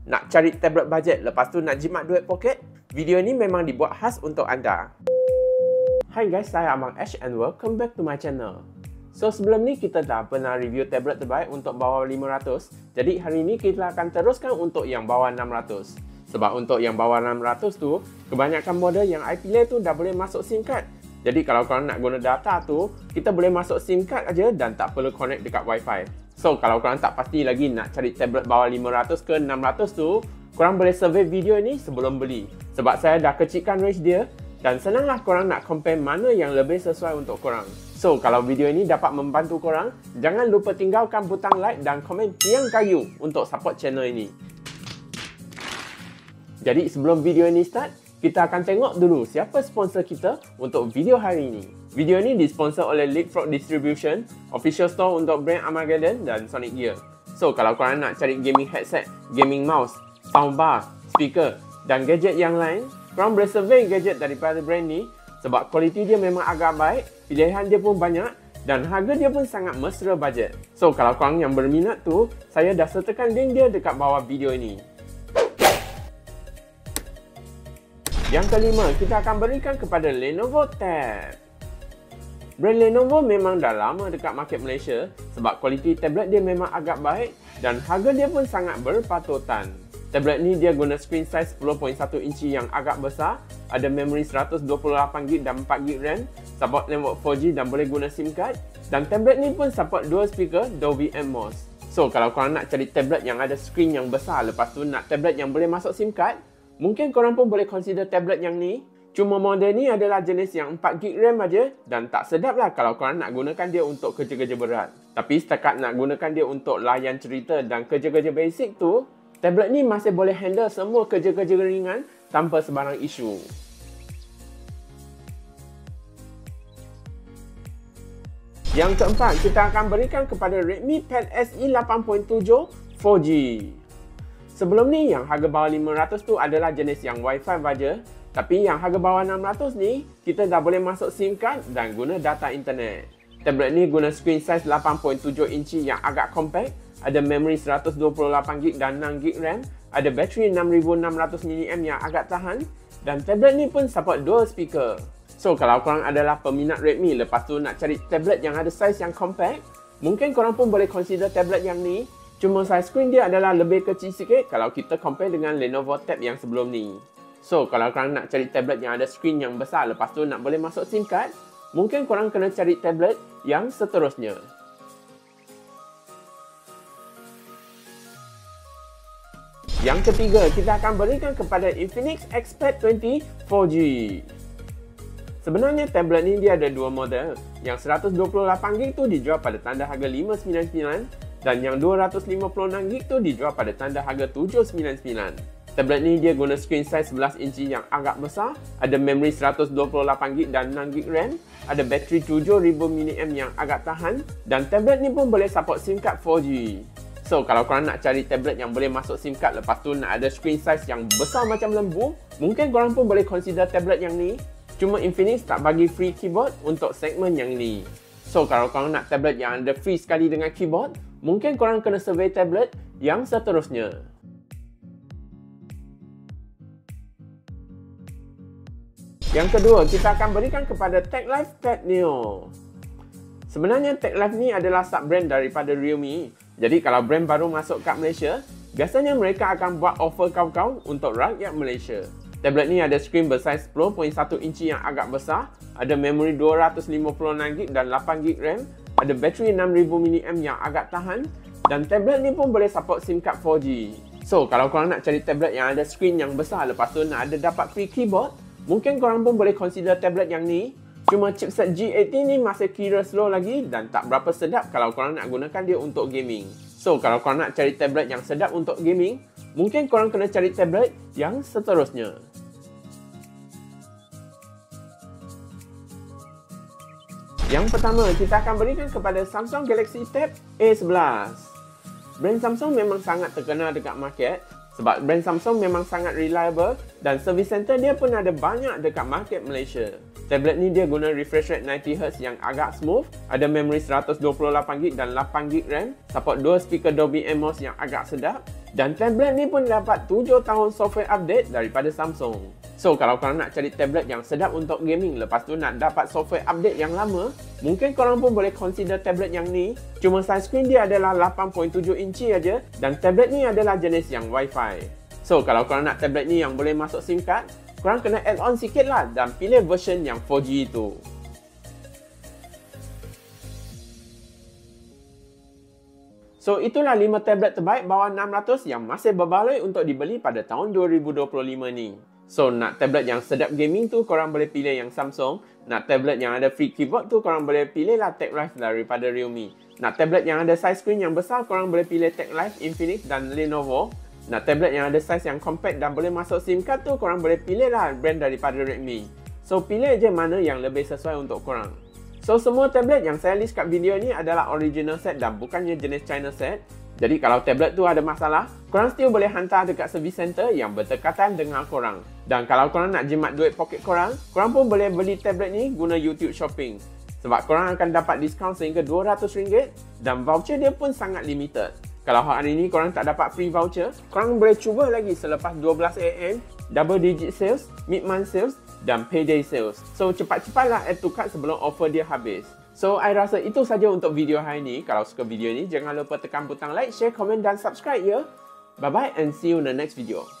Nak cari tablet bajet lepas tu nak jimat duit poket? Video ni memang dibuat khas untuk anda. Hai guys, saya Abang Ash and welcome back to my channel. So sebelum ni kita dah pernah review tablet terbaik untuk bawah 500. Jadi hari ni kita akan teruskan untuk yang bawah 600. Sebab untuk yang bawah 600 tu, kebanyakan model yang I pilih tu dah boleh masuk SIM card. Jadi kalau korang nak guna data tu, kita boleh masuk SIM card aja dan tak perlu connect dekat Wi-Fi. So kalau korang tak pasti lagi nak cari tablet bawah 500 ke 600 tu, korang boleh survey video ni sebelum beli. Sebab saya dah kecilkan range dia dan senanglah korang nak compare mana yang lebih sesuai untuk korang. So kalau video ini dapat membantu korang, jangan lupa tinggalkan butang like dan komen tiang kayu untuk support channel ini. Jadi sebelum video ini start, kita akan tengok dulu siapa sponsor kita untuk video hari ini. Video ini disponsor oleh Leapfrog Distribution, official store untuk brand Armageddon dan Sonic Gear. So kalau korang nak cari gaming headset, gaming mouse, soundbar, speaker dan gadget yang lain, korang boleh survey gadget daripada brand ni sebab kualiti dia memang agak baik, pilihan dia pun banyak dan harga dia pun sangat mesra bajet. So kalau korang yang berminat tu, saya dah sertakan link dia dekat bawah video ini. Yang kelima, kita akan berikan kepada Lenovo Tab. Brand Lenovo memang dah lama dekat market Malaysia sebab kualiti tablet dia memang agak baik dan harga dia pun sangat berpatutan. Tablet ni dia guna screen size 10.1 inci yang agak besar, ada memori 128GB dan 4GB RAM, support network 4G dan boleh guna SIM card, dan tablet ni pun support dual speaker Dolby Atmos. So kalau korang nak cari tablet yang ada screen yang besar lepas tu nak tablet yang boleh masuk SIM card, mungkin korang pun boleh consider tablet yang ni. Cuma model ni adalah jenis yang 4GB RAM aja dan tak sedap lah kalau korang nak gunakan dia untuk kerja-kerja berat. Tapi setakat nak gunakan dia untuk layan cerita dan kerja-kerja basic tu, tablet ni masih boleh handle semua kerja-kerja ringan tanpa sebarang isu. Yang keempat, kita akan berikan kepada Redmi Pad SE 8.7 4G. Sebelum ni, yang harga bawah 500 tu adalah jenis yang Wi-Fi baja. Tapi yang harga bawah 600 ni, kita dah boleh masuk SIM card dan guna data internet. Tablet ni guna screen size 8.7 inci yang agak compact, ada memori 128GB dan 6GB RAM, ada bateri 6600mAh yang agak tahan, dan tablet ni pun support dual speaker. So kalau korang adalah peminat Redmi lepas tu nak cari tablet yang ada size yang compact, mungkin korang pun boleh consider tablet yang ni. Cuma size screen dia adalah lebih kecil sikit kalau kita compare dengan Lenovo Tab yang sebelum ni. So kalau korang nak cari tablet yang ada screen yang besar lepas tu nak boleh masuk SIM card, mungkin korang kena cari tablet yang seterusnya. Yang ketiga, kita akan berikan kepada Infinix Xpad 20 4G. Sebenarnya tablet ni dia ada dua model. Yang 128GB tu dijual pada tanda harga RM599 dan yang 256GB tu dijual pada tanda harga RM799. Tablet ni dia guna screen size 11 inci yang agak besar, ada memori 128GB dan 6GB RAM, ada bateri 7000mAh yang agak tahan, dan tablet ni pun boleh support SIM card 4G. So kalau korang nak cari tablet yang boleh masuk SIM card lepas tu nak ada screen size yang besar macam lembu, mungkin korang pun boleh consider tablet yang ni. Cuma Infinix tak bagi free keyboard untuk segmen yang ni. So kalau korang nak tablet yang ada free sekali dengan keyboard, mungkin korang kena survey tablet yang seterusnya. Yang kedua, kita akan berikan kepada TechLife Pad Neo. Sebenarnya TechLife ni adalah sub-brand daripada Realme. Jadi kalau brand baru masuk kat Malaysia, biasanya mereka akan buat offer kau-kau untuk rakyat Malaysia. Tablet ni ada screen bersaiz 10.1 inci yang agak besar, ada memori 256GB dan 8GB RAM, ada bateri 6000mAh yang agak tahan, dan tablet ni pun boleh support SIM card 4G. So kalau korang nak cari tablet yang ada screen yang besar lepas tu nak ada dapat free keyboard, mungkin korang pun boleh consider tablet yang ni. Cuma chipset G80 ni masih kira slow lagi dan tak berapa sedap kalau korang nak gunakan dia untuk gaming. So kalau korang nak cari tablet yang sedap untuk gaming, mungkin korang kena cari tablet yang seterusnya. Yang pertama, kita akan berikan kepada Samsung Galaxy Tab A11. Brand Samsung memang sangat terkenal dekat market sebab brand Samsung memang sangat reliable dan service center dia pun ada banyak dekat market Malaysia. Tablet ni dia guna refresh rate 90Hz yang agak smooth, ada memori 128GB dan 8GB RAM, support dual speaker Dolby Atmos yang agak sedap, Dan tablet ni pun dapat 7 tahun software update daripada Samsung. So, kalau korang nak cari tablet yang sedap untuk gaming, lepas tu nak dapat software update yang lama, mungkin korang pun boleh consider tablet yang ni. Cuma size screen dia adalah 8.7 inci aja dan tablet ni adalah jenis yang Wi-Fi. So, kalau korang nak tablet ni yang boleh masuk SIM card, korang kena add on sikit lah dan pilih version yang 4G tu. So, itulah 5 tablet terbaik bawah 600 yang masih berbaloi untuk dibeli pada tahun 2025 ni. So, nak tablet yang sedap gaming tu, korang boleh pilih yang Samsung. Nak tablet yang ada free keyboard tu, korang boleh pilih lah Tech Life daripada Realme. Nak tablet yang ada size screen yang besar, korang boleh pilih Tech Life, Infinix dan Lenovo. Nak tablet yang ada size yang compact dan boleh masuk SIM card tu, korang boleh pilih lah brand daripada Redmi. So, pilih je mana yang lebih sesuai untuk korang. So, semua tablet yang saya list kat video ni adalah original set dan bukannya jenis China set. Jadi, kalau tablet tu ada masalah, korang still boleh hantar dekat service center yang berdekatan dengan korang. Dan kalau korang nak jimat duit poket korang, korang pun boleh beli tablet ni guna YouTube Shopping. Sebab korang akan dapat diskaun sehingga RM200 dan voucher dia pun sangat limited. Kalau hari ni korang tak dapat free voucher, korang boleh cuba lagi selepas 12 AM, double digit sales, mid-month sales dan payday sales. So, cepat-cepatlah add to cart sebelum offer dia habis. So, I rasa itu saja untuk video hari ni. Kalau suka video ni, jangan lupa tekan butang like, share, komen dan subscribe ya. Bye-bye and see you in the next video.